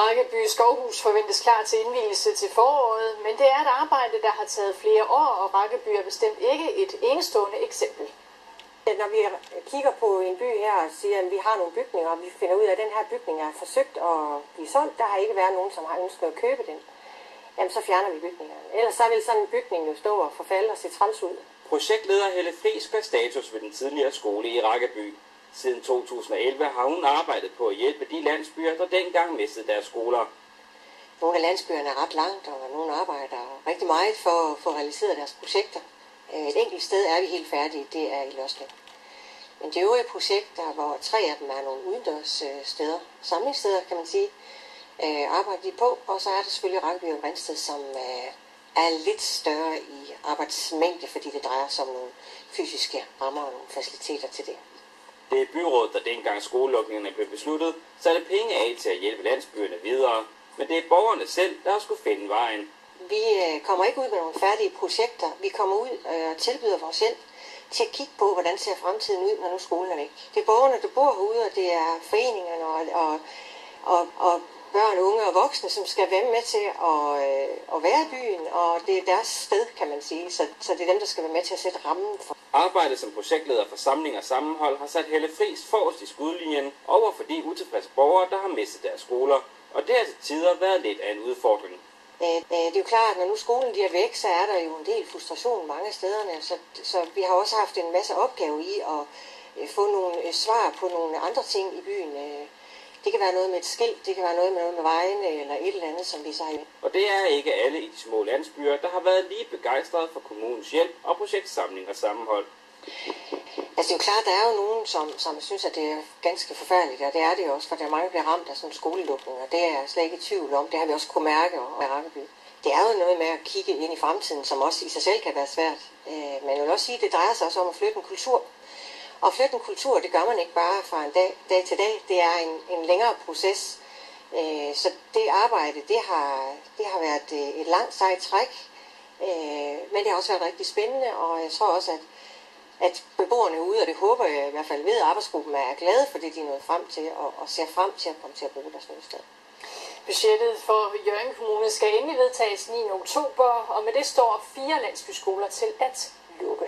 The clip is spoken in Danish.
Rakkeby Skovhus forventes klar til indvielse til foråret, men det er et arbejde, der har taget flere år, og Rakkeby er bestemt ikke et enestående eksempel. Når vi kigger på en by her og siger, at vi har nogle bygninger, og vi finder ud af, at den her bygning er forsøgt at blive solgt, der har ikke været nogen, som har ønsket at købe den, jamen så fjerner vi bygningerne. Ellers så vil sådan en bygning jo stå og forfalde og se træls ud. Projektleder Helle Friis gør status ved den tidligere skole i Rakkeby. Siden 2011 har hun arbejdet på at hjælpe de landsbyer, der dengang mistede deres skoler. Nogle af landsbyerne er ret langt, og nogle arbejder rigtig meget for at få realiseret deres projekter. Et enkelt sted er vi helt færdige, det er i Lørslev. Men de øvrige projekter, hvor 3 af dem er nogle udendørs steder, samlingssteder kan man sige, arbejder de på. Og så er der selvfølgelig Rakkeby og Grindsted, som er lidt større i arbejdsmængde, fordi det drejer sig om nogle fysiske rammer og nogle faciliteter til det. Det er byrådet, der dengang skolelukningerne blev besluttet, satte penge af til at hjælpe landsbyerne videre. Men det er borgerne selv, der har skulle finde vejen. Vi kommer ikke ud med nogle færdige projekter. Vi kommer ud og tilbyder vores hjælp til at kigge på, hvordan ser fremtiden ud, når nu skolen er væk. Det er borgerne, der bor herude, og det er foreningerne og børn, unge og voksne, som skal være med til at være i byen, og det er deres sted, kan man sige. Så det er dem, der skal være med til at sætte rammen for. Arbejdet som projektleder for Samling og Sammenhold har sat Helle Friis forrest i skudlinjen over for de utilfredse borgere, der har mistet deres skoler, og det har til tider været lidt af en udfordring. Det er jo klart, at når nu skolen er væk, så er der jo en del frustration mange stederne, så vi har også haft en masse opgave i at få nogle svar på nogle andre ting i byen. Det kan være noget med et skilt, det kan være noget med vejene eller et eller andet, som vi så har. Og det er ikke alle i de små landsbyer, der har været lige begejstrede for kommunens hjælp og projekt Samling og Sammenhold. Altså det er jo klart, der er jo nogen, som synes, at det er ganske forfærdeligt, og det er det jo også, for der er mange, der bliver ramt af sådan en skolelukning, og det er jeg slet ikke i tvivl om. Det har vi også kunne mærke i Rakkeby. Det er jo noget med at kigge ind i fremtiden, som også i sig selv kan være svært. Men jeg vil også sige, at det drejer sig også om at flytte en kultur. Og flytte en kultur, det gør man ikke bare fra en dag til dag. Det er en længere proces. Så det arbejde, det har været et langt sejt træk. Men det har også været rigtig spændende, og jeg tror også, at beboerne ude, og det håber jeg i hvert fald ved, at arbejdsgruppen er glade for det, de er nået frem til, og ser frem til at komme til at bruge deres nye sted. Budgettet for Hjørring Kommune skal endelig vedtages 9. oktober, og med det står 4 landsbyskoler til at lukke.